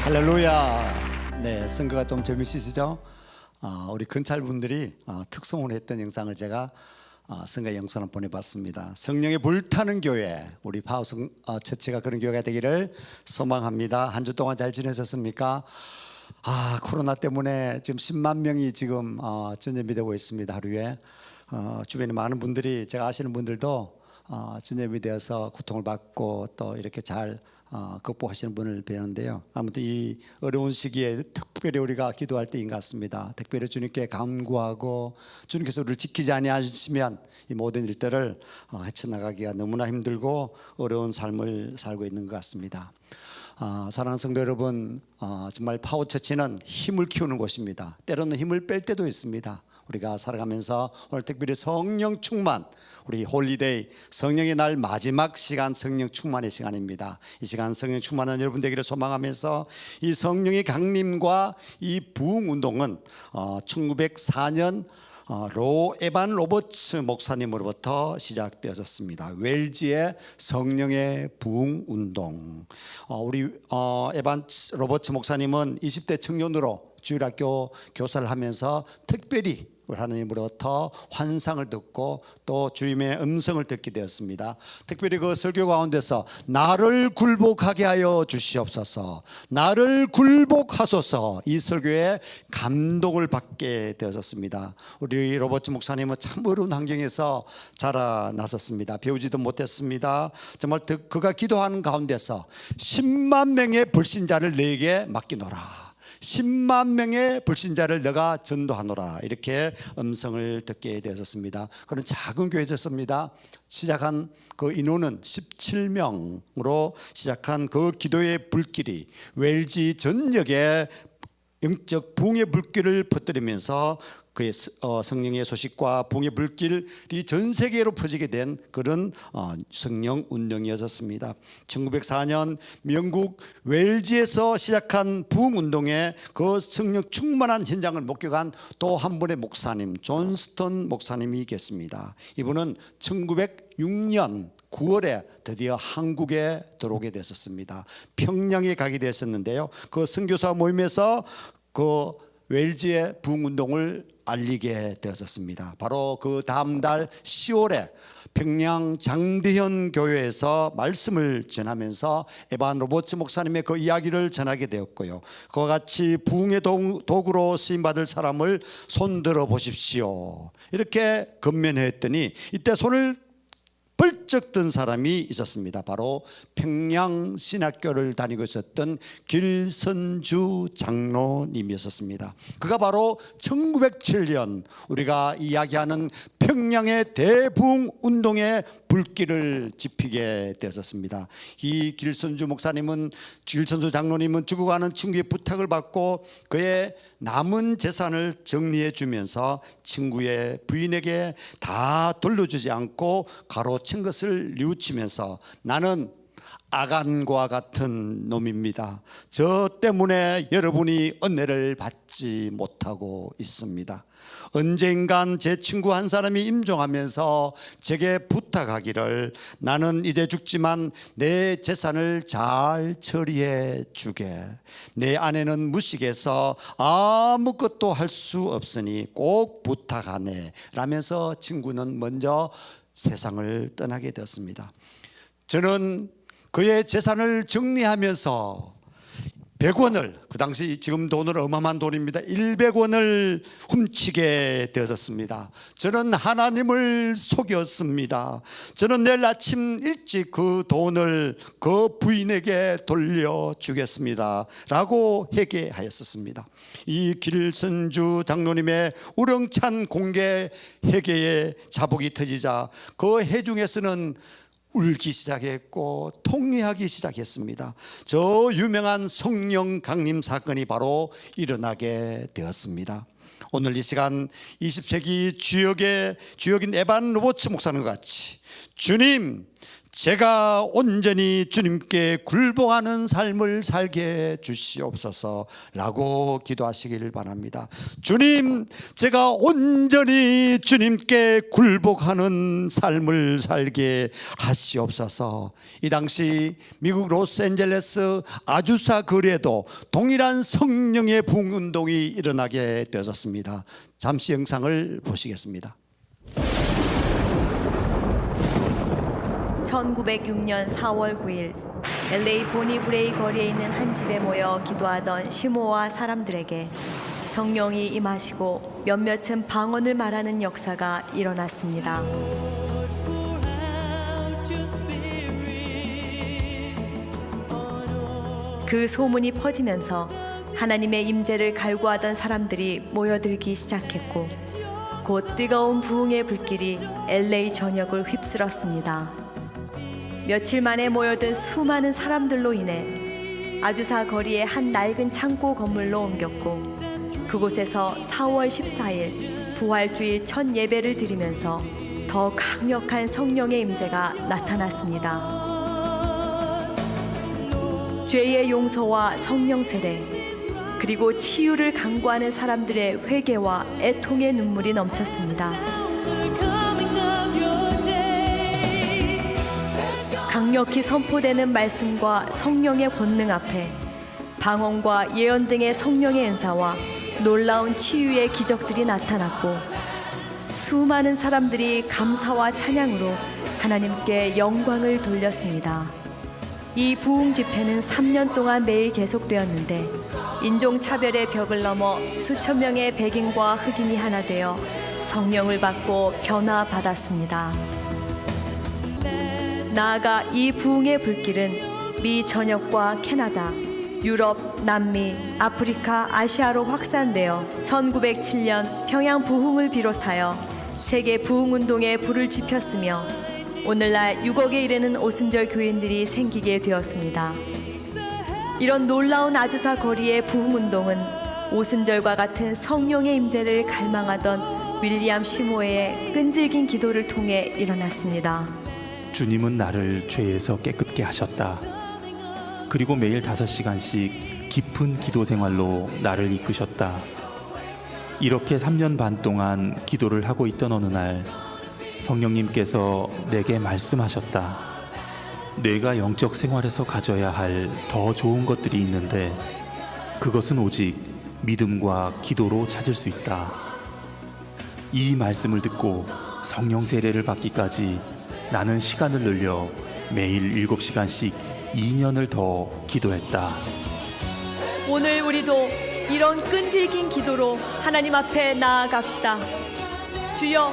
할렐루야. 네, 선거가 좀 재밌으시죠? 우리 근찰분들이 특송을 했던 영상을 제가 선거 영상을 보내봤습니다. 성령의 불타는 교회, 우리 파워성 처치가 그런 교회가 되기를 소망합니다. 한 주 동안 잘 지내셨습니까? 코로나 때문에 지금 10만 명이 지금 전염이 되고 있습니다. 하루에 주변에 많은 분들이, 제가 아시는 분들도 전염이 되어서 고통을 받고 또 이렇게 잘 극복하시는 분을 뵈는데요. 아무튼 이 어려운 시기에 특별히 우리가 기도할 때인 것 같습니다. 특별히 주님께 간구하고 주님께서 우리를 지키지 아니하시면 이 모든 일들을 헤쳐나가기가 너무나 힘들고 어려운 삶을 살고 있는 것 같습니다. 사랑하는 성도 여러분, 정말 파워처치는 힘을 키우는 곳입니다. 때로는 힘을 뺄 때도 있습니다. 우리가 살아가면서 오늘 특별히 성령 충만, 우리 홀리데이 성령의 날 마지막 시간, 성령 충만의 시간입니다. 이 시간 성령 충만한 여러분 되기를 소망하면서 이 성령의 강림과 이 부흥 운동은 1904년 로 에반 로버츠 목사님으로부터 시작되었습니다. 웰즈의 성령의 부흥 운동. 우리 에반 로버츠 목사님은 20대 청년으로 주일학교 교사를 하면서 특별히 하나님으로부터 환상을 듣고 또 주님의 음성을 듣게 되었습니다. 특별히 그 설교 가운데서 나를 굴복하게 하여 주시옵소서, 나를 굴복하소서, 이 설교에 감동을 받게 되었습니다. 우리 로버트 목사님은 참 어려운 환경에서 자라났었습니다. 배우지도 못했습니다. 정말 그가 기도하는 가운데서 10만 명의 불신자를 내게 맡기노라, 10만 명의 불신자를 내가 전도하노라, 이렇게 음성을 듣게 되었습니다. 그런 작은 교회였습니다. 시작한 그 인원은 17명으로 시작한 그 기도의 불길이 웰즈 전역에 영적 부흥의 불길을 퍼뜨리면서 그의 성령의 소식과 부흥의 불길이 전 세계로 퍼지게 된 그런 성령 운동이었습니다. 1904년 영국 웰즈에서 시작한 부흥 운동의 그 성령 충만한 현장을 목격한 또 한 분의 목사님, 존스턴 목사님이 계십니다. 이분은 1906년 9월에 드디어 한국에 들어오게 됐었습니다. 평양에 가게 됐었는데요. 그 선교사 모임에서 그 웰즈의 부흥운동을 알리게 되었습니다. 바로 그 다음 달 10월에 평양 장대현 교회에서 말씀을 전하면서 에반 로버츠 목사님의 그 이야기를 전하게 되었고요. 그와 같이 부흥의 도구로 쓰임받을 사람을 손들어 보십시오, 이렇게 건면했더니 이때 손을 벌쩍 든 사람이 있었습니다. 바로 평양신학교를 다니고 있었던 길선주 장로님이었습니다. 그가 바로 1907년 우리가 이야기하는 평양의 대부흥 운동의 불길을 지피게 되었습니다. 이 길선주 목사님은, 길선주 장로님은 죽어가는 친구의 부탁을 받고 그의 남은 재산을 정리해 주면서 친구의 부인에게 다 돌려주지 않고 가로챈 것을 뉘우치면서 나는 아간과 같은 놈입니다. 저 때문에 여러분이 은혜를 받지 못하고 있습니다. 언젠간 제 친구 한 사람이 임종하면서 제게 부탁하기를 나는 이제 죽지만 내 재산을 잘 처리해 주게, 내 아내는 무식해서 아무것도 할 수 없으니 꼭 부탁하네 라면서 친구는 먼저 세상을 떠나게 되었습니다. 저는 그의 재산을 정리하면서 100원을, 그 당시 지금 돈으로 어마어마한 돈입니다. 100원을 훔치게 되었습니다. 저는 하나님을 속였습니다. 저는 내일 아침 일찍 그 돈을 그 부인에게 돌려주겠습니다 라고 회개하였습니다. 이 길선주 장로님의 우렁찬 공개 회개의 자복이 터지자 그 회중에서는 울기 시작했고 통회하기 시작했습니다. 저 유명한 성령 강림 사건이 바로 일어나게 되었습니다. 오늘 이 시간 20세기 주역인 에반 로버츠 목사님과 같이 주님, 제가 온전히 주님께 굴복하는 삶을 살게 주시옵소서라고 기도하시길 바랍니다. 주님, 제가 온전히 주님께 굴복하는 삶을 살게 하시옵소서. 이 당시 미국 로스앤젤레스 아주사 거리에도 동일한 성령의 부흥운동이 일어나게 되었습니다. 잠시 영상을 보시겠습니다. 1906년 4월 9일 LA 보니브레이 거리에 있는 한 집에 모여 기도하던 시모와 사람들에게 성령이 임하시고 몇몇은 방언을 말하는 역사가 일어났습니다. 그 소문이 퍼지면서 하나님의 임재를 갈구하던 사람들이 모여들기 시작했고 곧 뜨거운 부흥의 불길이 LA 전역을 휩쓸었습니다. 며칠 만에 모여든 수많은 사람들로 인해 아주사 거리의 한 낡은 창고 건물로 옮겼고 그곳에서 4월 14일 부활주일 첫 예배를 드리면서 더 강력한 성령의 임재가 나타났습니다. 죄의 용서와 성령 세례 그리고 치유를 강구하는 사람들의 회개와 애통의 눈물이 넘쳤습니다. 강력히 선포되는 말씀과 성령의 권능 앞에 방언과 예언 등의 성령의 은사와 놀라운 치유의 기적들이 나타났고 수많은 사람들이 감사와 찬양으로 하나님께 영광을 돌렸습니다. 이 부흥 집회는 3년 동안 매일 계속되었는데 인종차별의 벽을 넘어 수천 명의 백인과 흑인이 하나 되어 성령을 받고 변화받았습니다. 나아가 이 부흥의 불길은 미 전역과 캐나다, 유럽, 남미, 아프리카, 아시아로 확산되어 1907년 평양 부흥을 비롯하여 세계 부흥운동에 불을 지폈으며 오늘날 6억에 이르는 오순절 교인들이 생기게 되었습니다. 이런 놀라운 아주사 거리의 부흥운동은 오순절과 같은 성령의 임재를 갈망하던 윌리엄 시모의 끈질긴 기도를 통해 일어났습니다. 주님은 나를 죄에서 깨끗게 하셨다. 그리고 매일 5시간씩 깊은 기도 생활로 나를 이끄셨다. 이렇게 3년 반 동안 기도를 하고 있던 어느 날 성령님께서 내게 말씀하셨다. 내가 영적 생활에서 가져야 할 더 좋은 것들이 있는데 그것은 오직 믿음과 기도로 찾을 수 있다. 이 말씀을 듣고 성령 세례를 받기까지 나는 시간을 늘려 매일 7시간씩 2년을 더 기도했다. 오늘 우리도 이런 끈질긴 기도로 하나님 앞에 나아갑시다. 주여,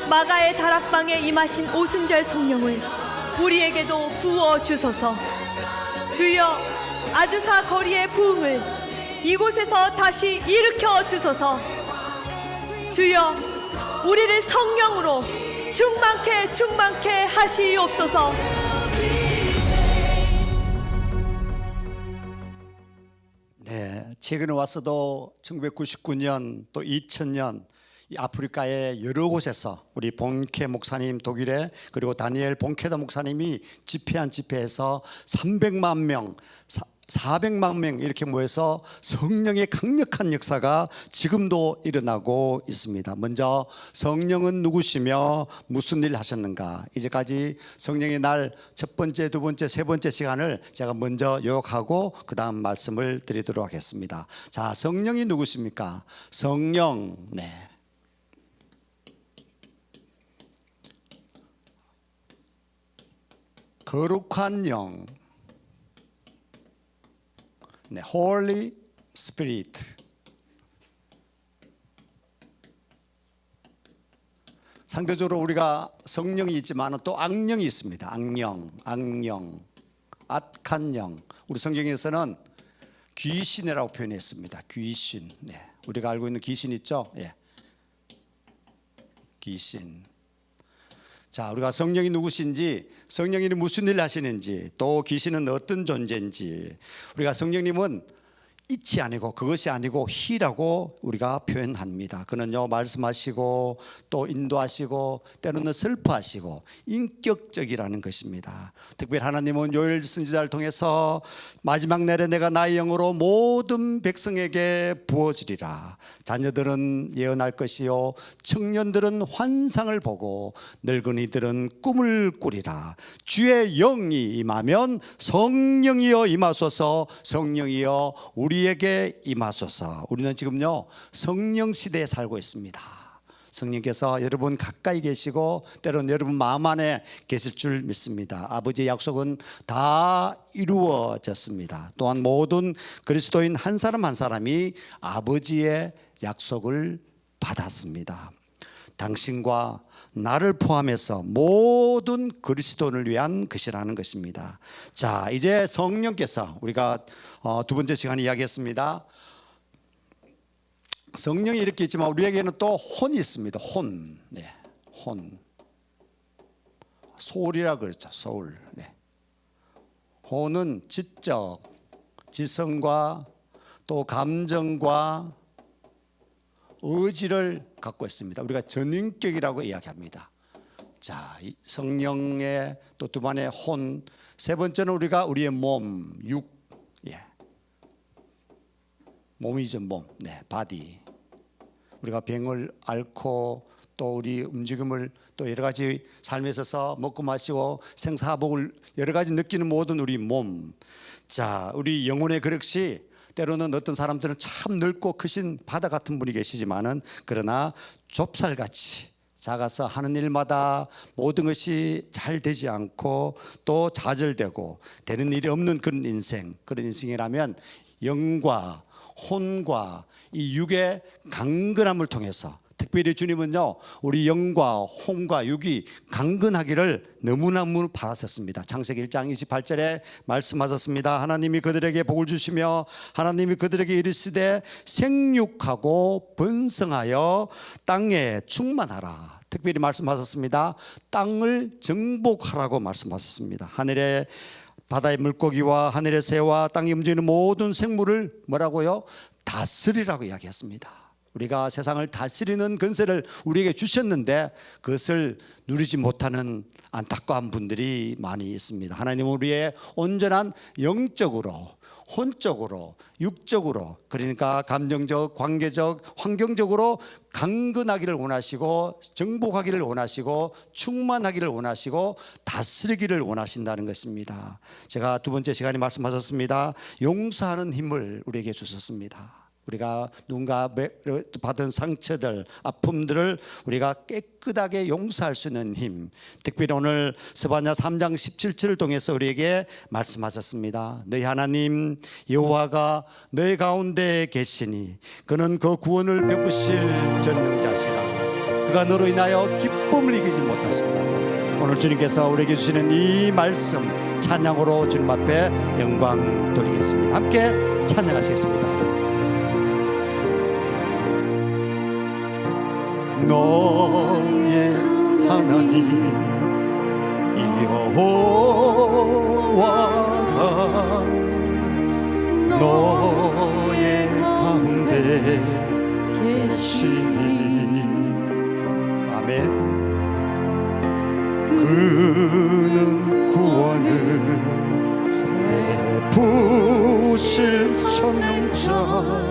마가의 다락방에 임하신 오순절 성령을 우리에게도 부어 주소서. 주여, 아주사 거리의 부흥을 이곳에서 다시 일으켜 주소서. 주여, 우리를 성령으로 충만케 하시옵소서. 네, 최근에 와서도 1999년 또 2000년 이 아프리카의 여러 곳에서 우리 본케 목사님 독일에 그리고 다니엘 본케더 목사님이 집회한 집회에서 300만 명 400만 명 이렇게 모여서 성령의 강력한 역사가 지금도 일어나고 있습니다. 먼저 성령은 누구시며 무슨 일 하셨는가? 이제까지 성령의 날 첫 번째, 두 번째, 세 번째 시간을 제가 먼저 요약하고 그 다음 말씀을 드리도록 하겠습니다. 자, 성령이 누구십니까? 성령, 네. 거룩한 영, 네, Holy Spirit. 상대적으로 우리가 성령이 있지만 또 악령이 있습니다. 악령, 악한 영. 우리 성경에서는 귀신이라고 표현했습니다. 귀신. 네, 우리가 알고 있는 귀신 있죠? 예, 귀신. 자, 우리가 성령이 누구신지, 성령이 무슨 일을 하시는지, 또 귀신은 어떤 존재인지, 우리가 성령님은 이치 아니고 그것이 아니고 He라고 우리가 표현합니다. 그는요 말씀하시고 또 인도하시고 때로는 슬퍼하시고 인격적이라는 것입니다. 특별히 하나님은 요엘 선지자를 통해서 마지막 날에 내가 나의 영으로 모든 백성에게 부어주리라. 자녀들은 예언할 것이요 청년들은 환상을 보고 늙은이들은 꿈을 꾸리라. 주의 영이 임하면 성령이여 임하소서. 성령이여 우리에게 임하소서. 우리는 지금요 성령 시대에 살고 있습니다. 성령께서 여러분 가까이 계시고 때로는 여러분 마음 안에 계실 줄 믿습니다. 아버지의 약속은 다 이루어졌습니다. 또한 모든 그리스도인 한 사람 한 사람이 아버지의 약속을 받았습니다. 당신과 나를 포함해서 모든 그리스도인을 위한 것이라는 것입니다. 자, 이제 성령께서 우리가 두 번째 시간에 이야기했습니다. 성령이 이렇게 있지만 우리에게는 또 혼이 있습니다. 혼, 네, 혼, 소울이라고 그랬죠. 소울. 네. 혼은 지적, 지성과 또 감정과 의지를 갖고 있습니다. 우리가 전인격이라고 이야기합니다. 자, 성령의 또 두 번의 혼, 세 번째는 우리가 우리의 몸, 육, 예, 몸이죠, 몸, 네, 바디. 우리가 병을 앓고 또 우리 움직임을 또 여러 가지 삶에 있어서 먹고 마시고 생사복을 여러 가지 느끼는 모든 우리 몸. 자, 우리 영혼의 그릇이 때로는 어떤 사람들은 참 넓고 크신 바다 같은 분이 계시지만은 그러나 좁쌀같이 작아서 하는 일마다 모든 것이 잘 되지 않고 또 좌절되고 되는 일이 없는 그런 인생이라면 영과 혼과 이 육의 강건함을 통해서 특별히 주님은요 우리 영과 혼과 육이 강건하기를 너무너무 바라셨습니다. 창세기 1장 28절에 말씀하셨습니다. 하나님이 그들에게 복을 주시며 하나님이 그들에게 이르시되 생육하고 번성하여 땅에 충만하라. 특별히 말씀하셨습니다. 땅을 정복하라고 말씀하셨습니다. 하늘의 바다의 물고기와 하늘의 새와 땅에 움직이는 모든 생물을 뭐라고요? 다스리라고 이야기했습니다. 우리가 세상을 다스리는 권세를 우리에게 주셨는데 그것을 누리지 못하는 안타까운 분들이 많이 있습니다. 하나님은 우리의 온전한 영적으로, 혼적으로, 육적으로, 그러니까 감정적, 관계적, 환경적으로 강건하기를 원하시고 정복하기를 원하시고 충만하기를 원하시고 다스리기를 원하신다는 것입니다. 제가 두 번째 시간에 말씀하셨습니다. 용서하는 힘을 우리에게 주셨습니다. 우리가 누군가 받은 상처들, 아픔들을 우리가 깨끗하게 용서할 수 있는 힘. 특별히 오늘 스바냐 3장 17절을 통해서 우리에게 말씀하셨습니다. 너희 하나님 여호와가 너희 가운데 계시니 그는 그 구원을 베푸실 전능자시라. 그가 너로 인하여 기쁨을 이기지 못하신다고. 오늘 주님께서 우리에게 주시는 이 말씀 찬양으로 주님 앞에 영광 돌리겠습니다. 함께 찬양하시겠습니다. 너의 하나님 여호와가 너의 가운데 계시니 아멘. 그는 구원을 베푸실 전능자시라.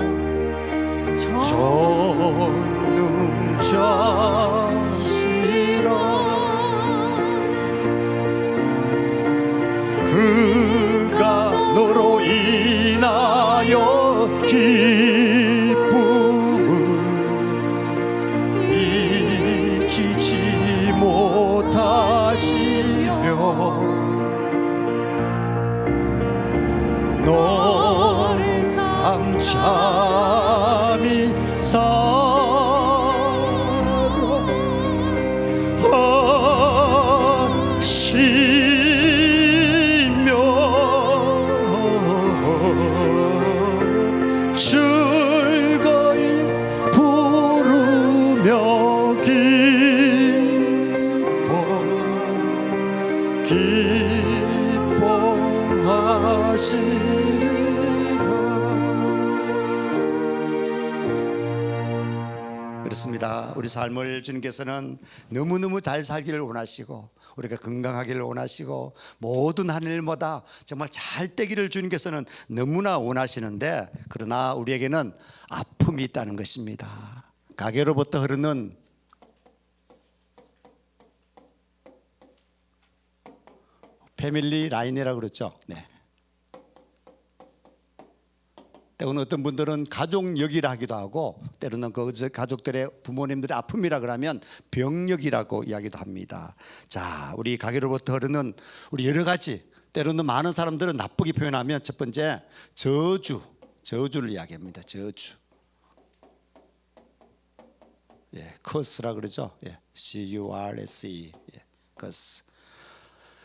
그가 너로 인하여 기쁨을 이기지 못하시며 너를 잠잠히 즐거이 부르며 기뻐하시리라. 믿습니다. 우리 삶을 주님께서는 너무너무 잘 살기를 원하시고 우리가 건강하기를 원하시고 모든 한 일마다 정말 잘 되기를 주님께서는 너무나 원하시는데, 그러나 우리에게는 아픔이 있다는 것입니다. 가게로부터 흐르는 패밀리 라인이라고 그러죠. 네. 때로는 어떤 분들은 가족력이라 하기도 하고, 때로는 그 가족들의 부모님들의 아픔이라 그러면 병력이라고 이야기도 합니다. 자, 우리 가게로부터 흐르는 우리 여러 가지, 때로는 많은 사람들은 나쁘게 표현하면 첫 번째 저주를 이야기합니다. 저주. 예, curse라 그러죠. 예, C-U-R-S-E. 예, curse.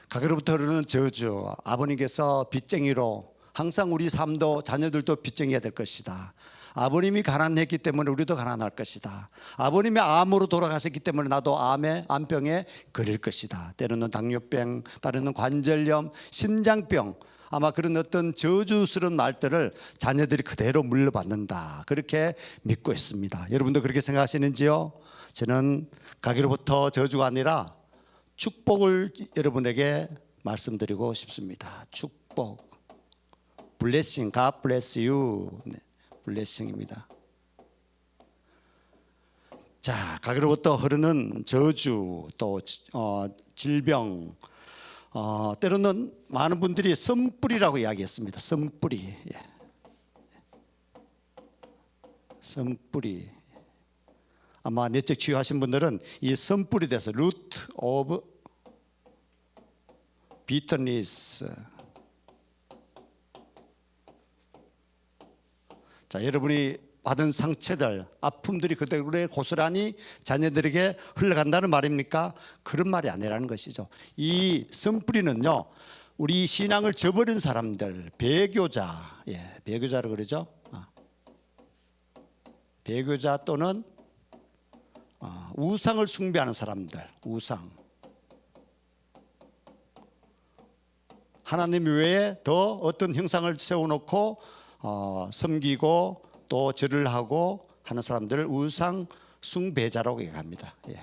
가게로부터 흐르는 저주. 아버님께서 빚쟁이로 항상 우리 삶도 자녀들도 빚쟁이가 될 것이다. 아버님이 가난했기 때문에 우리도 가난할 것이다. 아버님이 암으로 돌아가셨기 때문에 나도 암병에 걸릴 것이다. 때로는 당뇨병, 때로는 관절염, 심장병, 아마 그런 어떤 저주스러운 말들을 자녀들이 그대로 물려받는다. 그렇게 믿고 있습니다. 여러분도 그렇게 생각하시는지요? 저는 가게로부터 저주가 아니라 축복을 여러분에게 말씀드리고 싶습니다. 축복. 블레싱, God bless you. 네, 블레싱입니다. 자, 가게로부터 흐르는 저주, 또 질병, 때로는 많은 분들이 선뿌리라고 이야기했습니다. 선뿌리, 예. 선뿌리. 아마 내적 치유하신 분들은 이 선뿌리 돼서 root of bitterness. 자, 여러분이 받은 상처들, 아픔들이 그대로 고스란히 자녀들에게 흘러간다는 말입니까? 그런 말이 아니라는 것이죠. 이 선뿌리는요, 우리 신앙을 저버린 사람들, 배교자, 예, 배교자로 그러죠. 배교자 또는 우상을 숭배하는 사람들, 우상. 하나님 외에 더 어떤 형상을 세워놓고 섬기고 또 절을 하고 하는 사람들을 우상 숭배자라고 얘기합니다. 예.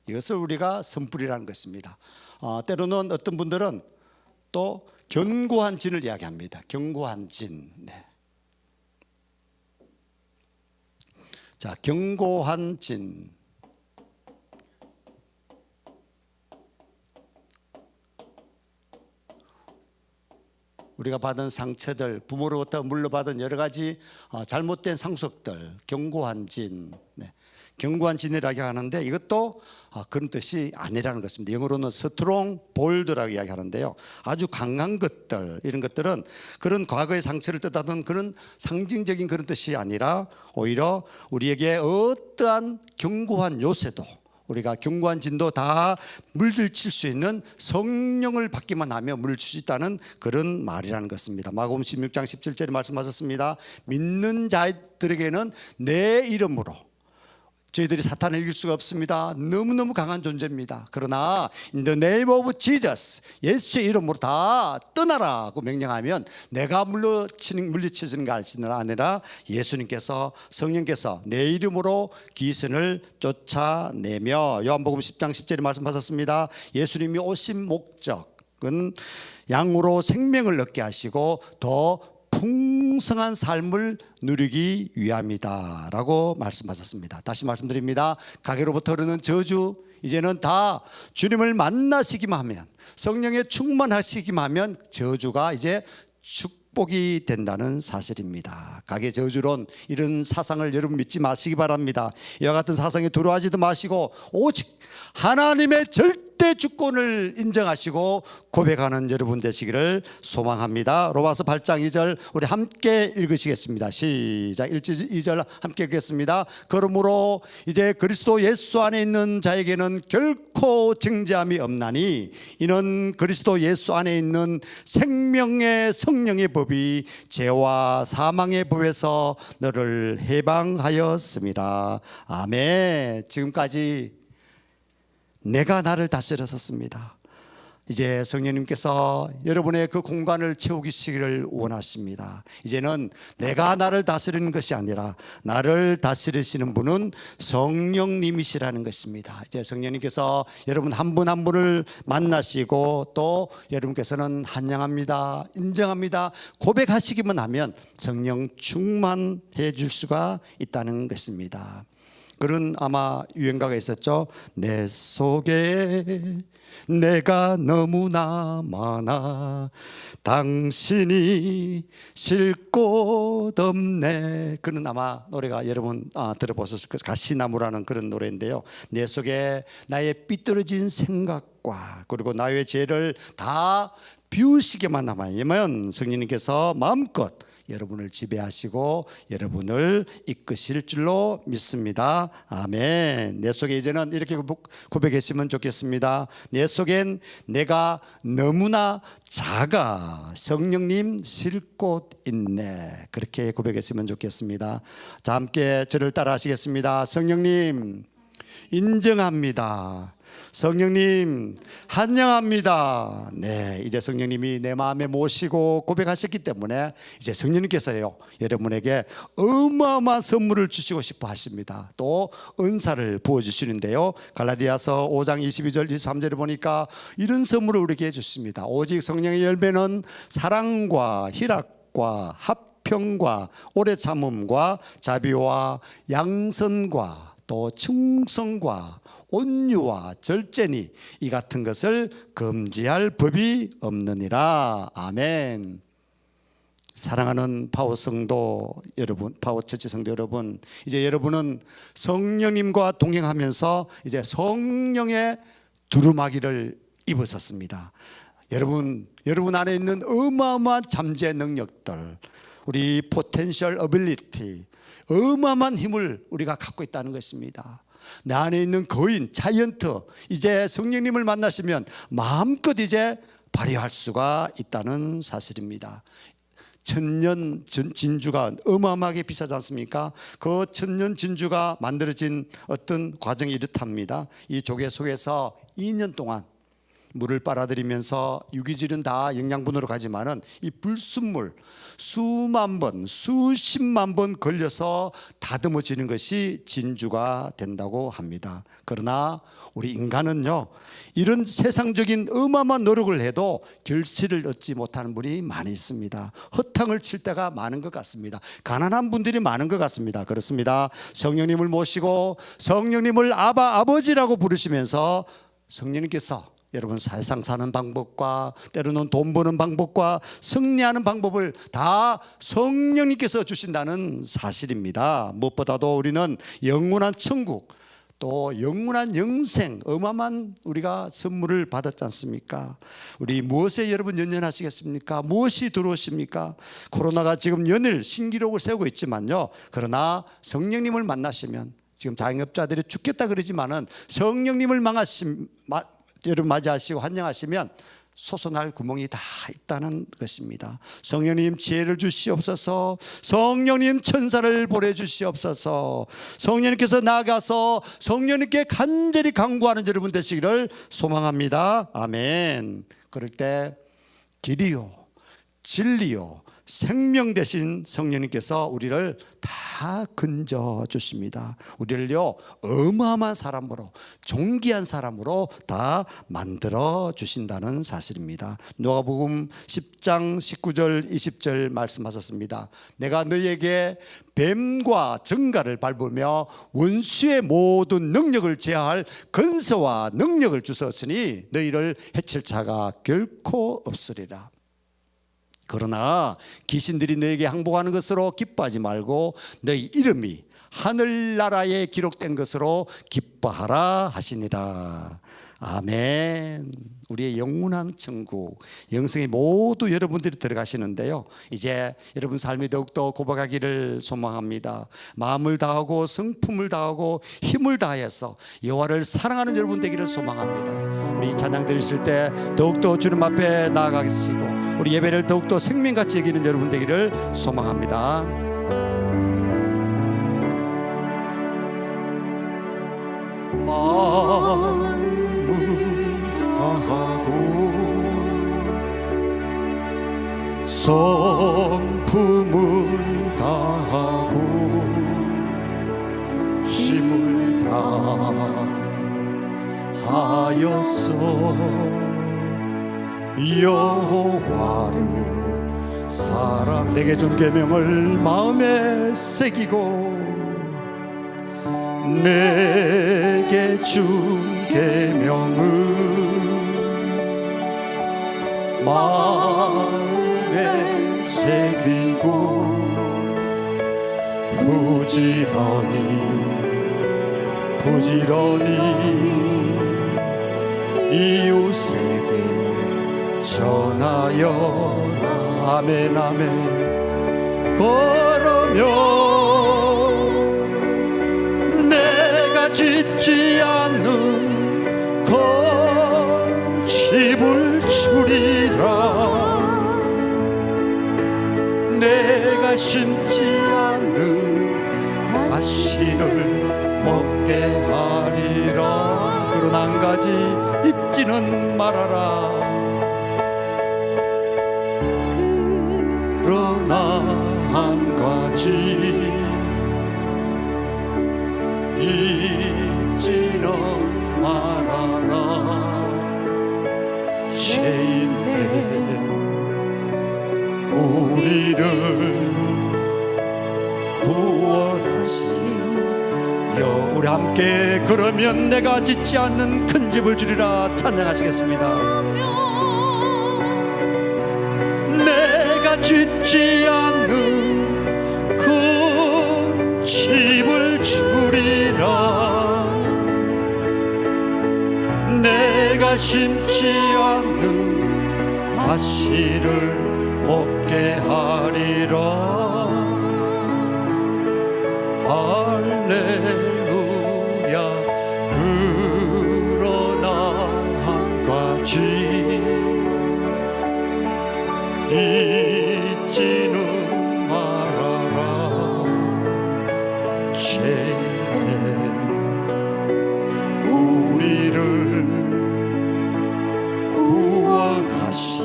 이것을 우리가 선뿌리라는 것입니다. 때로는 어떤 분들은 또 견고한 진을 이야기합니다. 견고한 진. 네. 자, 견고한 진. 우리가 받은 상처들, 부모로부터 물려받은 여러 가지 잘못된 상속들, 견고한 진. 네. 견고한 진이라고 하는데 이것도 그런 뜻이 아니라는 것입니다. 영어로는 strong, bold라고 이야기하는데요. 아주 강한 것들, 이런 것들은 그런 과거의 상처를 뜻하던 그런 상징적인 그런 뜻이 아니라 오히려 우리에게 어떠한 견고한 요새도, 우리가 견고한 진도 다 물들칠 수 있는 성령을 받기만 하면 물들칠 수 있다는 그런 말이라는 것입니다. 마가복음 16장 17절에 말씀하셨습니다. 믿는 자들에게는 내 이름으로 저희들이 사탄을 이길 수가 없습니다. 너무너무 강한 존재입니다. 그러나 In the name of Jesus, 예수의 이름으로 다 떠나라고 명령하면 내가 물리치는 게 아니라 예수님께서, 성령께서 내 이름으로 귀신을 쫓아내며, 요한복음 10장 10절에 말씀하셨습니다. 예수님이 오신 목적은 양으로 생명을 얻게 하시고 더 풍성한 삶을 누리기 위함이다 라고 말씀하셨습니다. 다시 말씀드립니다. 가게로부터 흐르는 저주, 이제는 다 주님을 만나시기만 하면, 성령에 충만하시기만 하면 저주가 이제 축복이 된다는 사실입니다. 가게 저주론, 이런 사상을 여러분 믿지 마시기 바랍니다. 이와 같은 사상에 들어하지도 마시고 오직 하나님의 절대 주권을 인정하시고 고백하는 여러분 되시기를 소망합니다. 로마서 8장 2절 우리 함께 읽으시겠습니다. 시작. 1절 2절 함께 읽겠습니다. 그러므로 이제 그리스도 예수 안에 있는 자에게는 결코 정죄함이 없나니 이는 그리스도 예수 안에 있는 생명의 성령의 법이 죄와 사망의 법에서 너를 해방하였습니다. 아멘. 지금까지 내가 나를 다스렸었습니다. 이제 성령님께서 여러분의 그 공간을 채우시기를 원하십니다. 이제는 내가 나를 다스리는 것이 아니라 나를 다스리시는 분은 성령님이시라는 것입니다. 이제 성령님께서 여러분 한 분 한 분을 만나시고 또 여러분께서는 환영합니다, 인정합니다, 고백하시기만 하면 성령 충만해 줄 수가 있다는 것입니다. 그런 아마 유행가가 있었죠. 내 속에 내가 너무나 많아 당신이 쉴 곳 없네. 그런 아마 노래가 여러분 들어보셨을 거예요. 가시나무라는 그런 노래인데요. 내 속에 나의 삐뚤어진 생각과 그리고 나의 죄를 다 비우시게만 하면 성령님께서 마음껏 여러분을 지배하시고 여러분을 이끄실 줄로 믿습니다. 아멘. 내 속에 이제는 이렇게 고백했으면 좋겠습니다. 내 속엔 내가 너무나 작아 성령님 쉴 곳 있네. 그렇게 고백했으면 좋겠습니다. 자, 함께 저를 따라 하시겠습니다. 성령님 인정합니다. 성령님 환영합니다. 네, 이제 성령님이 내 마음에 모시고 고백하셨기 때문에 이제 성령님께서요 여러분에게 어마어마한 선물을 주시고 싶어 하십니다. 또 은사를 부어주시는데요, 갈라디아서 5장 22절 23절에 보니까 이런 선물을 우리에게 주십니다. 오직 성령의 열매는 사랑과 희락과 합평과 오래 참음과 자비와 양선과 또 충성과 온유와 절제니 이 같은 것을 금지할 법이 없느니라. 아멘. 사랑하는 파워 성도 여러분, 파워 처치 성도 여러분, 이제 여러분은 성령님과 동행하면서 이제 성령의 두루마기를 입으셨습니다. 여러분 안에 있는 어마어마한 잠재 능력들, 우리 포텐셜 어빌리티, 어마어마한 힘을 우리가 갖고 있다는 것입니다. 내 안에 있는 거인, 자이언트, 이제 성령님을 만나시면 마음껏 이제 발휘할 수가 있다는 사실입니다. 천년 진주가 어마어마하게 비싸지 않습니까? 그 천년 진주가 만들어진 어떤 과정이 이렇답니다. 이 조개 속에서 2년 동안 물을 빨아들이면서 유기질은 다 영양분으로 가지만은 이 불순물 수만 번, 수십만 번 걸려서 다듬어지는 것이 진주가 된다고 합니다. 그러나 우리 인간은요, 이런 세상적인 어마어마한 노력을 해도 결실을 얻지 못하는 분이 많이 있습니다. 허탕을 칠 때가 많은 것 같습니다. 가난한 분들이 많은 것 같습니다. 그렇습니다. 성령님을 모시고 성령님을 아버지라고 부르시면서 성령님께서 여러분 세상 사는 방법과 때로는 돈 버는 방법과 승리하는 방법을 다 성령님께서 주신다는 사실입니다. 무엇보다도 우리는 영원한 천국, 또 영원한 영생, 어마어마한 우리가 선물을 받았지 않습니까? 우리 무엇에 여러분 연연하시겠습니까? 무엇이 들어오십니까? 코로나가 지금 연일 신기록을 세우고 있지만요, 그러나 성령님을 만나시면, 지금 자영업자들이 죽겠다 그러지만은 성령님을 여러분 맞이하시고 환영하시면 솟아날 구멍이 다 있다는 것입니다. 성령님 지혜를 주시옵소서. 성령님 천사를 보내주시옵소서. 성령님께서 나아가서 성령님께 간절히 간구하는 여러분 되시기를 소망합니다. 아멘. 그럴 때 길이요 진리요 생명 되신 성령님께서 우리를 다 건져 주십니다. 우리를요 어마어마한 사람으로, 존귀한 사람으로 다 만들어 주신다는 사실입니다. 누가복음 10장 19절 20절 말씀하셨습니다. 내가 너희에게 뱀과 정갈을 밟으며 원수의 모든 능력을 제어할 권세와 능력을 주셨으니 너희를 해칠 자가 결코 없으리라. 그러나 귀신들이 너에게 항복하는 것으로 기뻐하지 말고 너희 이름이 하늘나라에 기록된 것으로 기뻐하라 하시니라. 아멘. 우리의 영원한 천국, 영생에 모두 여러분들이 들어가시는데요, 이제 여러분 삶이 더욱더 고백하기를 소망합니다. 마음을 다하고 성품을 다하고 힘을 다해서 여호와를 사랑하는 여러분 되기를 소망합니다. 우리 찬양 드리실 때 더욱더 주님 앞에 나아가시고 우리 예배를 더욱더 생명같이 여기는 여러분 되기를 소망합니다. 마음을 다하고 성품을 다하고 힘을 다하여서 여호와를 사랑 내게 준 계명을 마음에 새기고 내게 준 계명을 마음에 새기고 부지런히 이웃에게 전하여라. 아멘 아멘. 그러면 내가 짓지 않는 그 집을 주리라. 내가 심지 않는 과실을 먹게 하리라. 그러나 한 가지 잊지는 말아라. 그러나 한 가지 잊지는 말아라. 죄인된 우리를 구원하신 우리 함께 그러면 내가 짓지 않는 큰 집을 주리라 찬양하시겠습니다. 내가 짓지 않는 그 집을 주리라. 내가 심지 않는 과실을 먹게 하리라. 할렐루야. 그러나 한 가지 잊지는 말아라. 죄인된 우리를 구원하신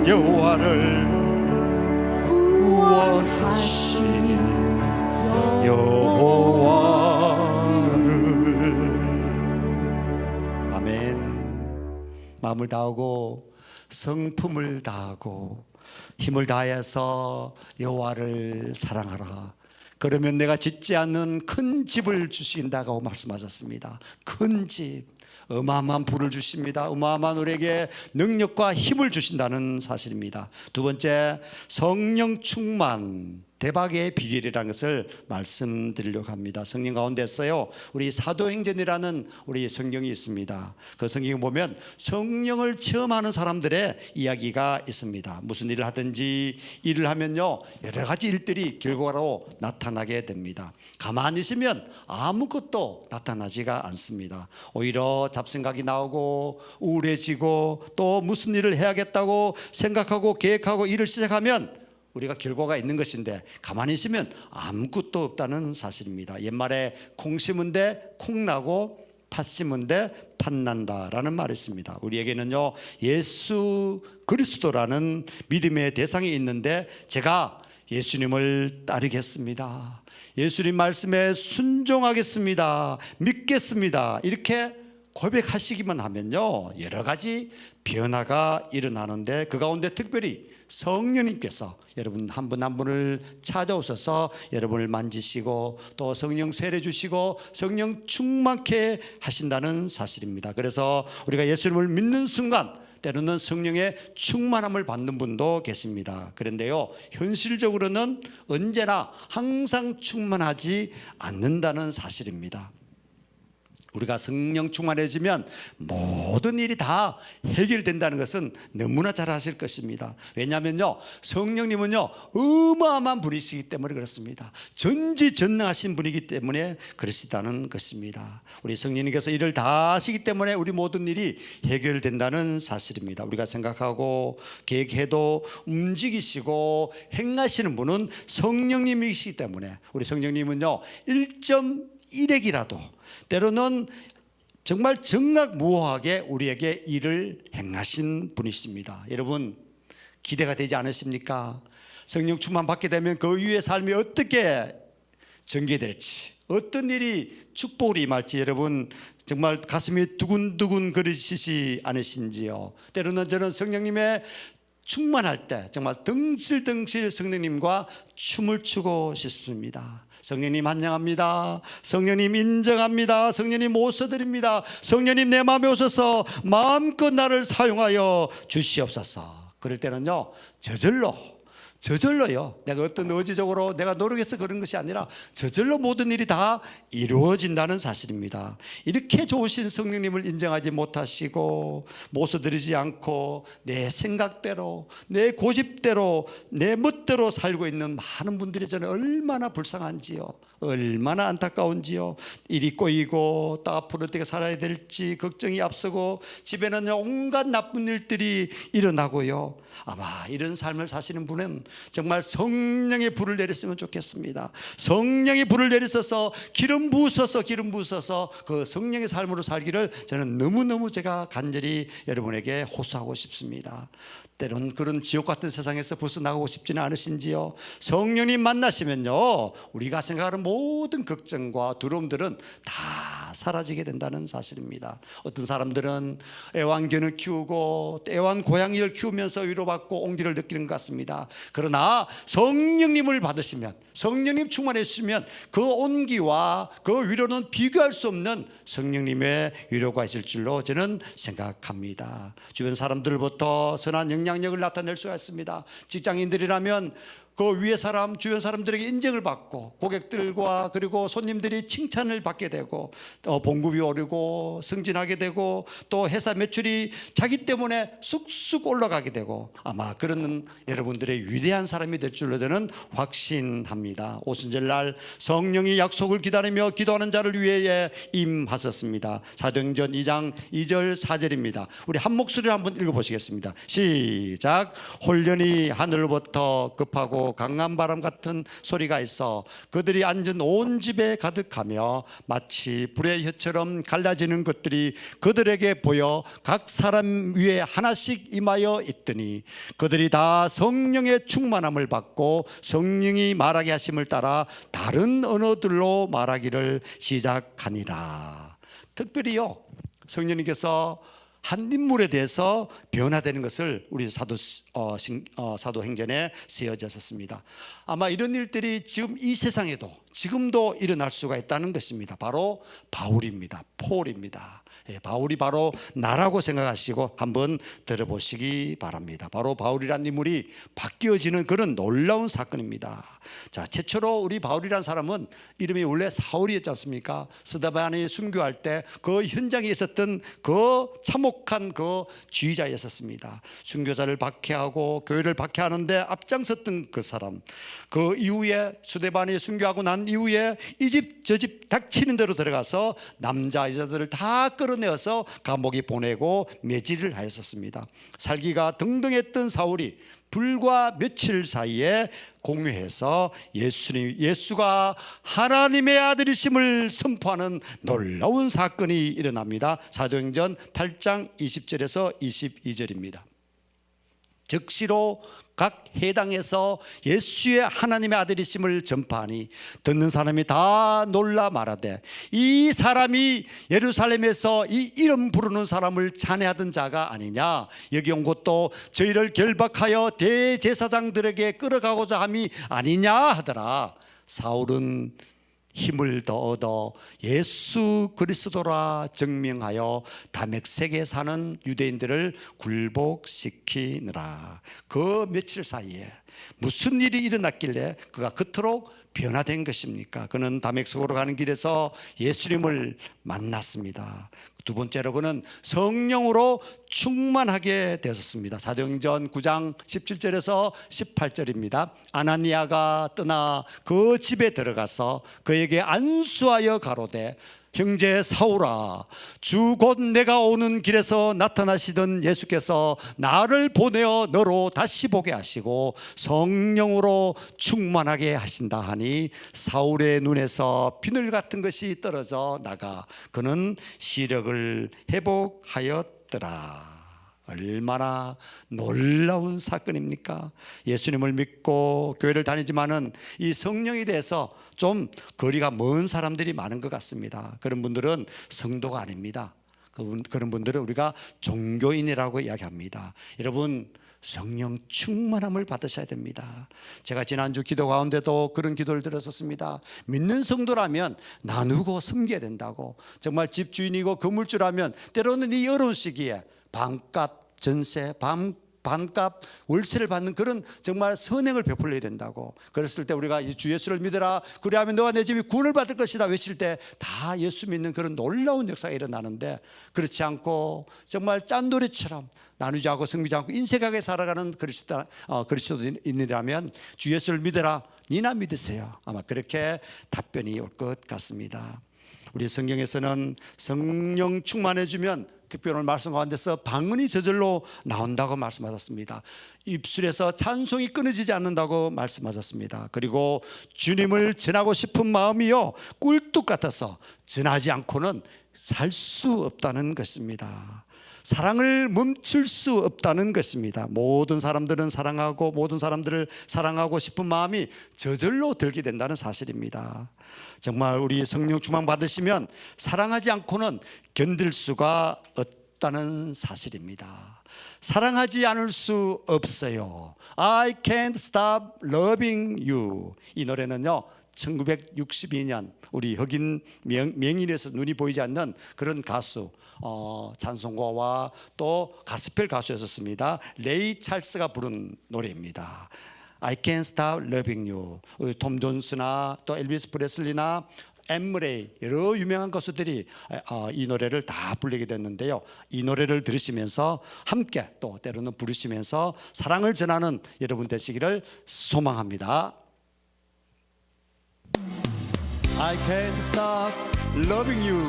여호와를 구원하신 여호와를. 아멘. 마음을 다하고 성품을 다하고 힘을 다해서 여호와를 사랑하라. 그러면 내가 짓지 않는 큰 집을 주신다고 말씀하셨습니다. 큰 집, 어마어마한 부를 주십니다. 어마어마한 우리에게 능력과 힘을 주신다는 사실입니다. 두 번째, 성령 충만, 대박의 비결이라는 것을 말씀드리려고 합니다. 성령 가운데서요, 우리 사도행전이라는 우리 성경이 있습니다. 그 성경에 보면 성령을 체험하는 사람들의 이야기가 있습니다. 무슨 일을 하든지 일을 하면요, 여러 가지 일들이 결과로 나타나게 됩니다. 가만히 있으면 아무것도 나타나지가 않습니다. 오히려 잡생각이 나오고 우울해지고 또 무슨 일을 해야겠다고 생각하고 계획하고 일을 시작하면 우리가 결과가 있는 것인데 가만히 있으면 아무것도 없다는 사실입니다. 옛말에 콩 심은 데 콩 나고 팥 심은 데 팥 난다라는 말이 있습니다. 우리에게는요, 예수 그리스도라는 믿음의 대상이 있는데 제가 예수님을 따르겠습니다, 예수님 말씀에 순종하겠습니다, 믿겠습니다, 이렇게 고백하시기만 하면요, 여러 가지 변화가 일어나는데 그 가운데 특별히 성령님께서 여러분 한 분 한 분을 찾아오셔서 여러분을 만지시고 또 성령 세례 주시고 성령 충만케 하신다는 사실입니다. 그래서 우리가 예수님을 믿는 순간 때로는 성령의 충만함을 받는 분도 계십니다. 그런데요, 현실적으로는 언제나 항상 충만하지 않는다는 사실입니다. 우리가 성령 충만해지면 모든 일이 다 해결된다는 것은 너무나 잘 아실 것입니다. 왜냐하면요, 성령님은요 어마어마한 분이시기 때문에 그렇습니다. 전지전능하신 분이기 때문에 그러시다는 것입니다. 우리 성령님께서 일을 다 하시기 때문에 우리 모든 일이 해결된다는 사실입니다. 우리가 생각하고 계획해도 움직이시고 행하시는 분은 성령님이시기 때문에 우리 성령님은요 1.1핵이라도 때로는 정말 정확무오하게 우리에게 일을 행하신 분이십니다. 여러분 기대가 되지 않으십니까? 성령 충만 받게 되면 그 위의 삶이 어떻게 전개될지, 어떤 일이 축복으로 임할지 여러분 정말 가슴이 두근두근 거리시지 않으신지요? 때로는 저는 성령님의 충만할 때 정말 덩실덩실 성령님과 춤을 추고 싶습니다. 성령님 환영합니다. 성령님 인정합니다. 성령님 모셔드립니다. 성령님 내 마음에 오셔서 마음껏 나를 사용하여 주시옵소서. 그럴 때는요 저절로요. 내가 어떤 의지적으로 내가 노력해서 그런 것이 아니라 저절로 모든 일이 다 이루어진다는 사실입니다. 이렇게 좋으신 성령님을 인정하지 못하시고 모셔드리지 않고 내 생각대로 내 고집대로 내 멋대로 살고 있는 많은 분들이 저는 얼마나 불쌍한지요, 얼마나 안타까운지요. 일이 꼬이고 또 앞으로 어떻게 살아야 될지 걱정이 앞서고 집에는 온갖 나쁜 일들이 일어나고요. 아마 이런 삶을 사시는 분은 정말 성령의 불을 내렸으면 좋겠습니다. 성령의 불을 내리셔서 기름 부으셔서 그 성령의 삶으로 살기를 저는 너무너무 제가 간절히 여러분에게 호소하고 싶습니다. 때론 그런 지옥 같은 세상에서 벗어나가고 싶지는 않으신지요? 성령님 만나시면요 우리가 생각하는 모든 걱정과 두려움들은 다 사라지게 된다는 사실입니다. 어떤 사람들은 애완견을 키우고 애완 고양이를 키우면서 위로받고 온기를 느끼는 것 같습니다. 그러나 성령님을 받으시면, 성령님 충만해 주시면 그 온기와 그 위로는 비교할 수 없는 성령님의 위로가 있을 줄로 저는 생각합니다. 주변 사람들부터 선한 영향력을 나타낼 수가 있습니다. 직장인들이라면 그 위에 사람, 주변 사람들에게 인정을 받고 고객들과 그리고 손님들이 칭찬을 받게 되고 봉급이 오르고 승진하게 되고 또 회사 매출이 자기 때문에 쑥쑥 올라가게 되고 아마 그런 여러분들의 위대한 사람이 될 줄로 저는 확신합니다. 오순절날 성령이 약속을 기다리며 기도하는 자를 위해 임하셨습니다. 사도행전 2장 2절 4절입니다. 우리 한 목소리로 한번 읽어보시겠습니다. 시작. 홀련히 하늘로부터 급하고 강한 바람 같은 소리가 있어 그들이 앉은 온 집에 가득하며 마치 불의 혀처럼 갈라지는 것들이 그들에게 보여 각 사람 위에 하나씩 임하여 있더니 그들이 다 성령의 충만함을 받고 성령이 말하게 하심을 따라 다른 언어들로 말하기를 시작하니라. 특별히요 성령님께서 한 인물에 대해서 변화되는 것을 우리 사도행전에 쓰여졌습니다. 아마 이런 일들이 지금 이 세상에도 지금도 일어날 수가 있다는 것입니다. 바로 바울입니다. 폴입니다. 바울이 바로 나라고 생각하시고 한번 들어보시기 바랍니다. 바로 바울이라는 인물이 바뀌어지는 그런 놀라운 사건입니다. 자, 최초로 우리 바울이라는 사람은 이름이 원래 사울이었지 않습니까? 스데반이 순교할 때 그 현장에 있었던 그 참혹한 그 지휘자였었습니다. 순교자를 박해하고 교회를 박해하는데 앞장섰던 그 사람. 그 이후에 스데반이 순교하고 난 이후에 이 집 저 집 닥치는 대로 들어가서 남자 여자들을 다 끌어내어서 감옥에 보내고 매질을 하였었습니다. 살기가 등등했던 사울이 불과 며칠 사이에 공유해서 예수가 하나님의 아들이심을 선포하는 놀라운 사건이 일어납니다. 사도행전 8장 20절에서 22절입니다. 즉시로 각 해당에서 예수의 하나님의 아들이심을 전파하니 듣는 사람이 다 놀라 말하되 이 사람이 예루살렘에서 이 이름 부르는 사람을 찬양하던 자가 아니냐. 여기 온 것도 저희를 결박하여 대제사장들에게 끌어가고자 함이 아니냐 하더라. 사울은 힘을 더 얻어 예수 그리스도라 증명하여 다메섹에 사는 유대인들을 굴복시키느라. 그 며칠 사이에 무슨 일이 일어났길래 그가 그토록 변화된 것입니까? 그는 다메섹으로 가는 길에서 예수님을 만났습니다. 두 번째로 그는 성령으로 충만하게 되었습니다. 사도행전 9장 17절에서 18절입니다. 아나니아가 떠나 그 집에 들어가서 그에게 안수하여 가로되 형제 사울아, 주 곧 내가 오는 길에서 나타나시던 예수께서 나를 보내어 너로 다시 보게 하시고 성령으로 충만하게 하신다 하니 사울의 눈에서 비늘 같은 것이 떨어져 나가 그는 시력을 회복하였더라. 얼마나 놀라운 사건입니까? 예수님을 믿고 교회를 다니지만은 이 성령에 대해서 좀 거리가 먼 사람들이 많은 것 같습니다. 그런 분들은 성도가 아닙니다. 그런 분들은 우리가 종교인이라고 이야기합니다. 여러분, 성령 충만함을 받으셔야 됩니다. 제가 지난주 기도 가운데도 그런 기도를 드렸었습니다. 믿는 성도라면 나누고 섬겨야 된다고. 정말 집주인이고 건물주라면 때로는 이 어려운 시기에 반값 전세, 반값 월세를 받는 그런 정말 선행을 베풀어야 된다고. 그랬을 때 우리가 주 예수를 믿으라, 그리하면 너와 내 집이 구원을 받을 것이다 외칠 때 다 예수 믿는 그런 놀라운 역사가 일어나는데, 그렇지 않고 정말 짠돌이처럼 나누지 않고 섬기지 않고 인색하게 살아가는 그리스도인이라면 주 예수를 믿으라, 니나 믿으세요. 아마 그렇게 답변이 올 것 같습니다. 우리 성경에서는 성령 충만해지면 특별히 오늘 말씀 가운데서 방언이 저절로 나온다고 말씀하셨습니다. 입술에서 찬송이 끊어지지 않는다고 말씀하셨습니다. 그리고 주님을 전하고 싶은 마음이요 꿀뚝 같아서 전하지 않고는 살 수 없다는 것입니다. 사랑을 멈출 수 없다는 것입니다. 모든 사람들은 사랑하고 모든 사람들을 사랑하고 싶은 마음이 저절로 들게 된다는 사실입니다. 정말 우리 성령 충만 받으시면 사랑하지 않고는 견딜 수가 없다는 사실입니다. 사랑하지 않을 수 없어요. I can't stop loving you. 이 노래는요 1962년 우리 흑인 명인에서 눈이 보이지 않는 그런 가수 찬송가와 또 가스펠 가수였었습니다. 레이 찰스가 부른 노래입니다. I can't stop loving you. 톰 존스나 또 엘비스 프레슬리나 엠무레이 여러 유명한 가수들이 이 노래를 다 부르게 됐는데요. 이 노래를 들으시면서 함께 또 때로는 부르시면서 사랑을 전하는 여러분 되시기를 소망합니다. I can't stop loving you.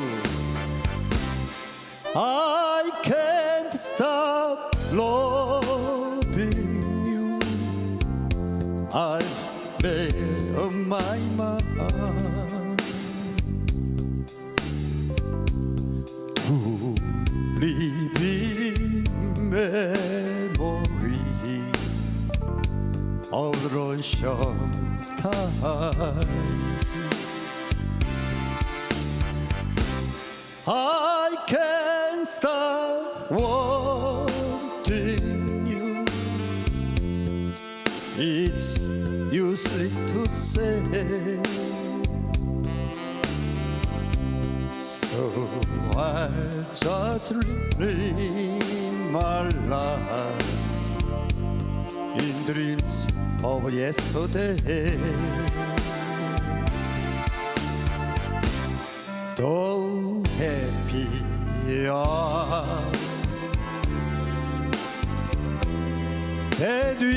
I can't stop loving you. I've made up my mind. To live in memory of the ocean times. I can't stop wanting you. It's useless to say. So I'll just live my life in dreams of yesterday. Though happy that we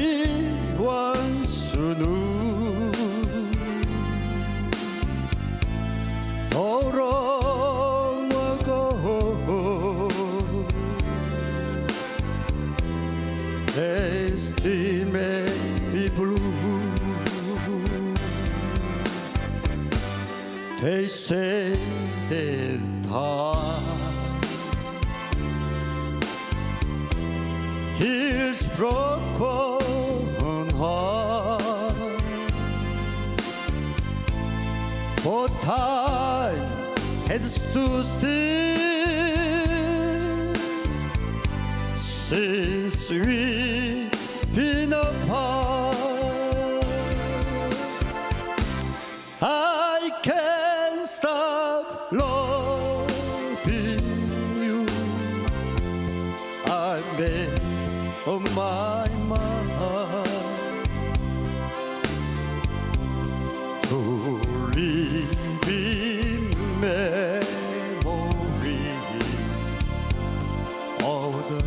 once knew, so long ago, they still make me blue. They say that time heals broken heart, but time has stood still since we've been apart. I can't stop loving you. I made up my mind to live in memory of the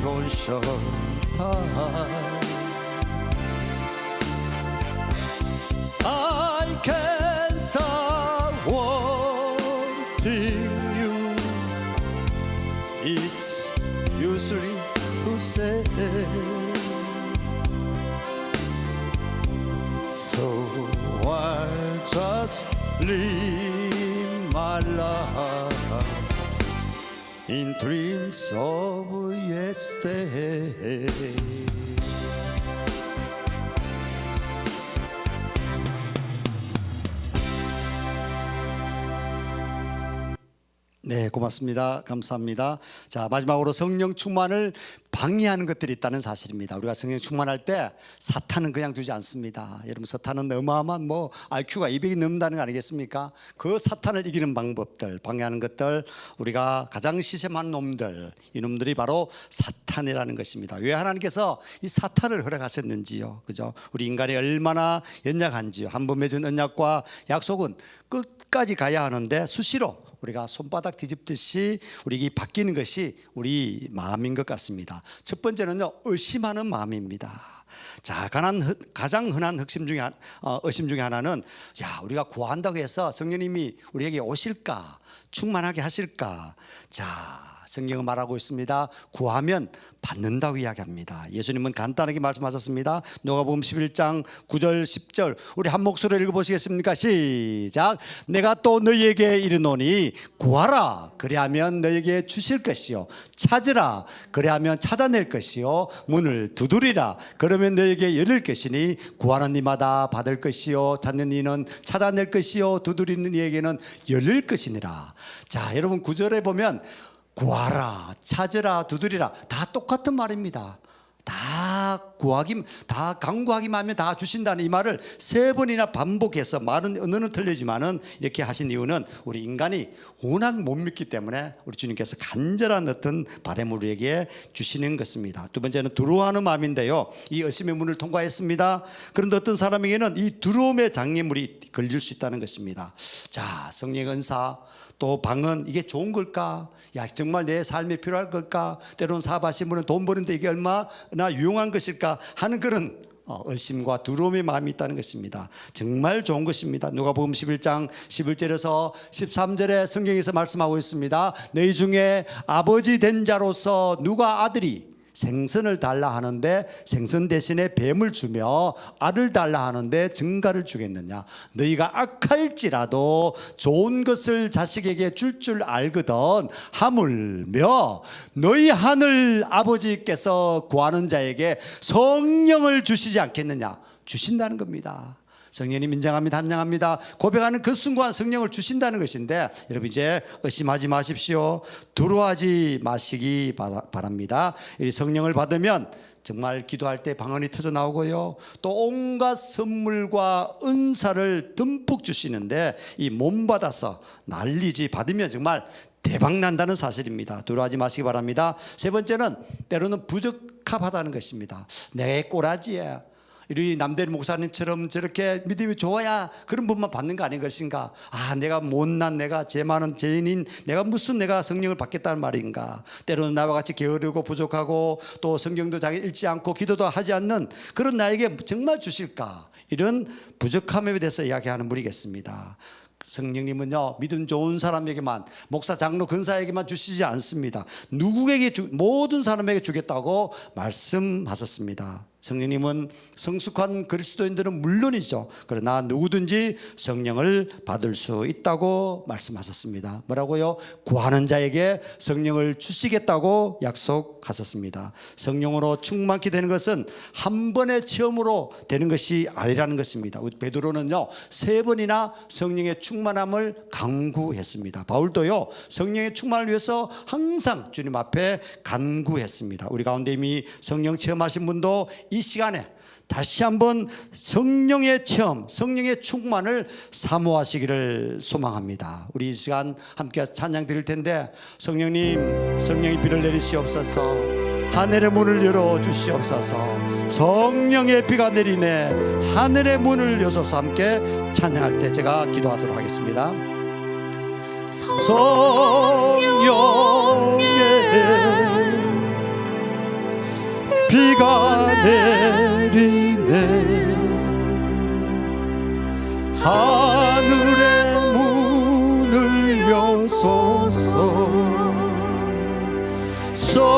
ocean time. I can't stop wanting live my life in dreams of yesterday. 네, 고맙습니다. 감사합니다. 자, 마지막으로 성령 충만을 방해하는 것들이 있다는 사실입니다. 우리가 성령 충만할 때 사탄은 그냥 두지 않습니다. 여러분, 사탄은 어마어마한 IQ가 200이 넘는다는 거 아니겠습니까? 그 사탄을 이기는 방법들, 방해하는 것들, 우리가 가장 시샘한 놈들, 이놈들이 바로 사탄이라는 것입니다. 왜 하나님께서 이 사탄을 허락하셨는지요? 그죠? 우리 인간이 얼마나 연약한지요. 한 번 맺은 언약과 약속은 끝까지 가야 하는데 수시로 우리가 손바닥 뒤집듯이 우리 바뀌는 것이 우리 마음인 것 같습니다. 첫 번째는요, 의심하는 마음입니다. 자, 가장 흔한 의심 중에 하나는, 야, 우리가 구한다고 해서 성령님이 우리에게 오실까, 충만하게 하실까? 자, 성경은 말하고 있습니다. 구하면 받는다고 이야기합니다. 예수님은 간단하게 말씀하셨습니다. 누가복음 11장 9절 10절 우리 한 목소리로 읽어보시겠습니까? 시작. 내가 또 너희에게 이르노니 구하라 그리하면 너희에게 주실 것이요 찾으라 그리하면 찾아낼 것이요 문을 두드리라 그러면 너희에게 열릴 것이니 구하는 이마다 받을 것이요 찾는 이는 찾아낼 것이요 두드리는 이에게는 열릴 것이니라. 자, 여러분 9절에 보면 구하라, 찾으라, 두드리라 다 똑같은 말입니다. 다 간구하기만 하면 다 주신다는 이 말을 3번이나 반복해서 말은 언어는 틀리지만은 이렇게 하신 이유는 우리 인간이 워낙 못 믿기 때문에 우리 주님께서 간절한 어떤 바람을 우리에게 주시는 것입니다. 두 번째는 두려워하는 마음인데요, 이 의심의 문을 통과했습니다. 그런데 어떤 사람에게는 이 두려움의 장애물이 걸릴 수 있다는 것입니다. 자, 성령의 은사 또 방언 이게 좋은 걸까? 야, 정말 내 삶에 필요할 걸까? 때로는 사바신문은 돈 버는데 이게 얼마나 유용한 것일까 하는 그런 의심과 두려움의 마음이 있다는 것입니다. 정말 좋은 것입니다. 누가복음 11장 11절에서 13절에 성경에서 말씀하고 있습니다. 너희 중에 아버지 된 자로서 누가 아들이 생선을 달라 하는데 생선 대신에 뱀을 주며 알을 달라 하는데 증가를 주겠느냐? 너희가 악할지라도 좋은 것을 자식에게 줄 알거든 하물며 너희 하늘 아버지께서 구하는 자에게 성령을 주시지 않겠느냐? 주신다는 겁니다. 성령님 인정합니다. 함양합니다. 고백하는 그 순간 성령을 주신다는 것인데 여러분 이제 의심하지 마십시오. 두려워하지 마시기 바랍니다. 이 성령을 받으면 정말 기도할 때 방언이 터져 나오고요, 또 온갖 선물과 은사를 듬뿍 주시는데 이 몸 받아서 난리지 받으면 정말 대박 난다는 사실입니다. 두려워하지 마시기 바랍니다. 세 번째는 때로는 부적합하다는 것입니다. 내 꼬라지에 우리 남대리 목사님처럼 저렇게 믿음이 좋아야 그런 분만 받는 거 아닌 것인가? 아, 내가 못난 내가 죄 많은 죄인인 내가 무슨 내가 성령을 받겠다는 말인가? 때로는 나와 같이 게으르고 부족하고 또 성경도 잘 읽지 않고 기도도 하지 않는 그런 나에게 정말 주실까? 이런 부족함에 대해서 이야기하는 분이겠습니다. 성령님은요, 믿음 좋은 사람에게만, 목사, 장로, 근사에게만 주시지 않습니다. 누구에게 모든 사람에게 주겠다고 말씀하셨습니다. 성령님은 성숙한 그리스도인들은 물론이죠. 그러나 누구든지 성령을 받을 수 있다고 말씀하셨습니다. 뭐라고요? 구하는 자에게 성령을 주시겠다고 약속하셨습니다. 성령으로 충만케 되는 것은 한 번의 체험으로 되는 것이 아니라는 것입니다. 베드로는요 3번이나 성령의 충만함을 간구했습니다. 바울도요 성령의 충만을 위해서 항상 주님 앞에 간구했습니다. 우리 가운데 이미 성령 체험하신 분도 이 시간에 다시 한번 성령의 체험, 성령의 충만을 사모하시기를 소망합니다. 우리 이 시간 함께 찬양 드릴 텐데 성령님, 성령의 비를 내리시옵소서. 하늘의 문을 열어주시옵소서. 성령의 비가 내리네 하늘의 문을 여셔서 함께 찬양할 때 제가 기도하도록 하겠습니다. 성령의 비가 내리네 하늘의 문을 여소서. 성령의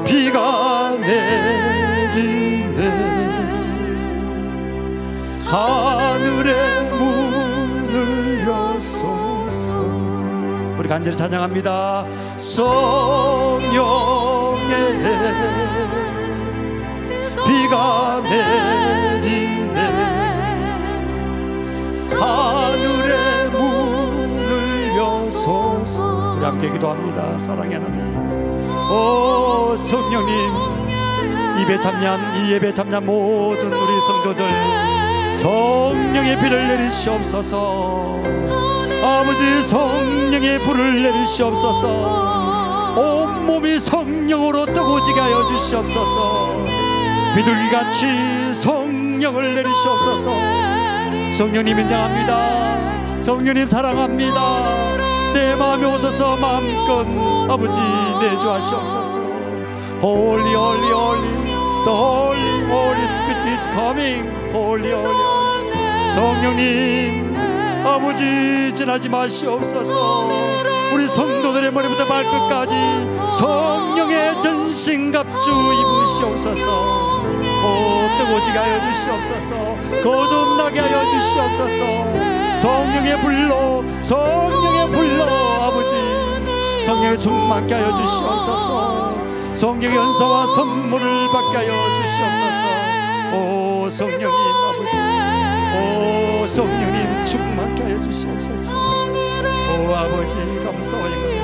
비가 내리네 하늘의 문을 여소서. 우리 간절히 찬양합니다. 성령의 비가 내리네. 하늘의 문을 여소서. 우리 함께 기도합니다. 사랑의 하나님, 오 성령님, 이 예배 참여한 모든 우리 성도들 성령의 비를 내리시옵소서. 아버지 성령의 불을 내리시옵소서. 온몸이 성령으로 뜨거워지게 하여 주시옵소서. 비둘기같이 성령을 내리시옵소서. 성령님 인정합니다. 성령님 사랑합니다. 내 마음에 오셔서 마음껏 아버지 내주하시옵소서. Holy, holy, holy, the holy, holy spirit is coming. Holy, holy, holy. 성령님 아버지 지나지 마시옵소서. 우리 성도들의 머리부터 발끝까지 성령의 전신갑주 입으시옵소서. 오 뜨거워지게 하여 주시옵소서. 거듭나게 하여 주시옵소서. 성령의 불로 아버지 성령의 충만케 하여 주시옵소서. 성령의 은사와 선물을 받게 하여 주시옵소서. 오 성령님 아버지, 오 성령님 충만케 하여 주시옵소서. 오 아버지 감사와 영광.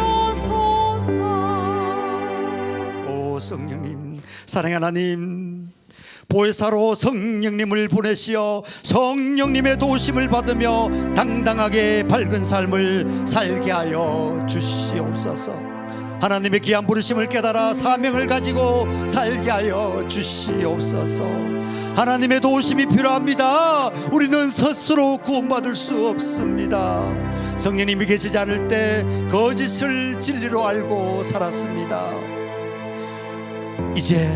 오 성령님, 사랑의 하나님, 보혜사로 성령님을 보내시어 성령님의 도우심을 받으며 당당하게 밝은 삶을 살게 하여 주시옵소서. 하나님의 귀한 부르심을 깨달아 사명을 가지고 살게 하여 주시옵소서. 하나님의 도우심이 필요합니다. 우리는 스스로 구원받을 수 없습니다. 성령님이 계시지 않을 때 거짓을 진리로 알고 살았습니다. 이제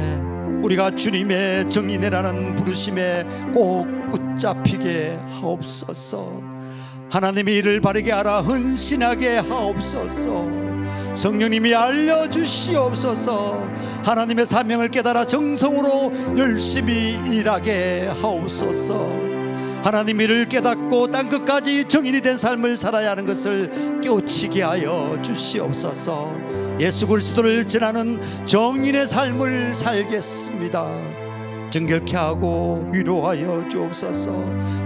우리가 주님의 정인이라는 부르심에 꼭 붙잡히게 하옵소서. 하나님의 일을 바르게 알아 헌신하게 하옵소서. 성령님이 알려주시옵소서. 하나님의 사명을 깨달아 정성으로 열심히 일하게 하옵소서. 하나님 일을 깨닫고 땅끝까지 정인이 된 삶을 살아야 하는 것을 깨우치게 하여 주시옵소서. 예수 그리스도를 전하는 정인의 삶을 살겠습니다. 정결케 하고 위로하여 주옵소서.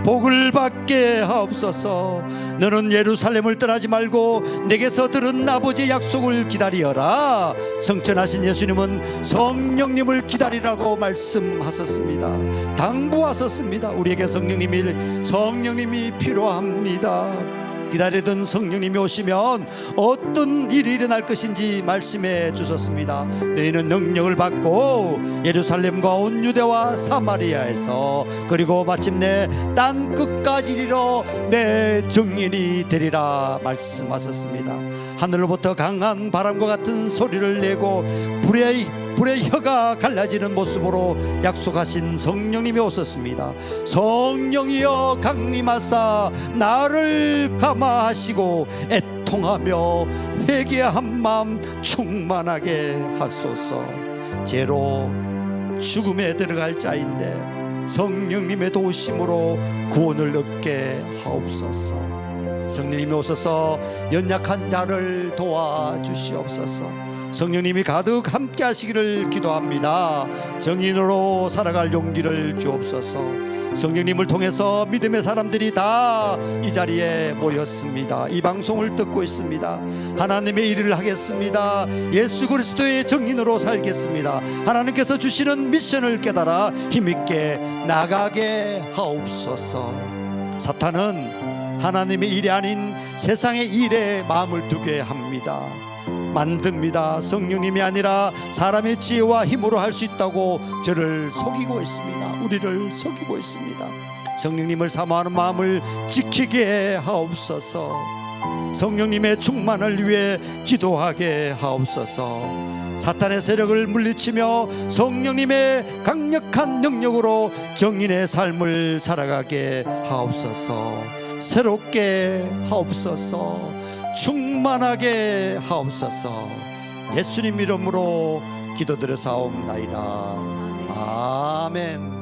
복을 받게 하옵소서. 너는 예루살렘을 떠나지 말고 내게서 들은 아버지의 약속을 기다리어라. 성천하신 예수님은 성령님을 기다리라고 말씀하셨습니다. 당부하셨습니다. 우리에게 성령님이 필요합니다. 기다리던 성령님이 오시면 어떤 일이 일어날 것인지 말씀해 주셨습니다. 너희는 능력을 받고 예루살렘과 온 유대와 사마리아에서 그리고 마침내 땅 끝까지 이르러 내 증인이 되리라 말씀하셨습니다. 하늘로부터 강한 바람과 같은 소리를 내고 불의 혀가 갈라지는 모습으로 약속하신 성령님이 오셨습니다. 성령이여 강림하사 나를 감화하시고 애통하며 회개한 마음 충만하게 하소서. 죄로 죽음에 들어갈 자인데 성령님의 도우심으로 구원을 얻게 하옵소서. 성령님이 오셔서 연약한 자를 도와주시옵소서. 성령님이 가득 함께 하시기를 기도합니다. 정인으로 살아갈 용기를 주옵소서. 성령님을 통해서 믿음의 사람들이 다 이 자리에 모였습니다. 이 방송을 듣고 있습니다. 하나님의 일을 하겠습니다. 예수 그리스도의 정인으로 살겠습니다. 하나님께서 주시는 미션을 깨달아 힘있게 나가게 하옵소서. 사탄은 하나님의 일이 아닌 세상의 일에 마음을 두게 합니다. 만듭니다. 성령님이 아니라 사람의 지혜와 힘으로 할 수 있다고 저를 속이고 있습니다. 우리를 속이고 있습니다. 성령님을 사모하는 마음을 지키게 하옵소서. 성령님의 충만을 위해 기도하게 하옵소서. 사탄의 세력을 물리치며 성령님의 강력한 능력으로 정인의 삶을 살아가게 하옵소서. 새롭게 하옵소서. 충만하게 하옵소서. 예수님 이름으로 기도드려 사옵나이다. 아멘.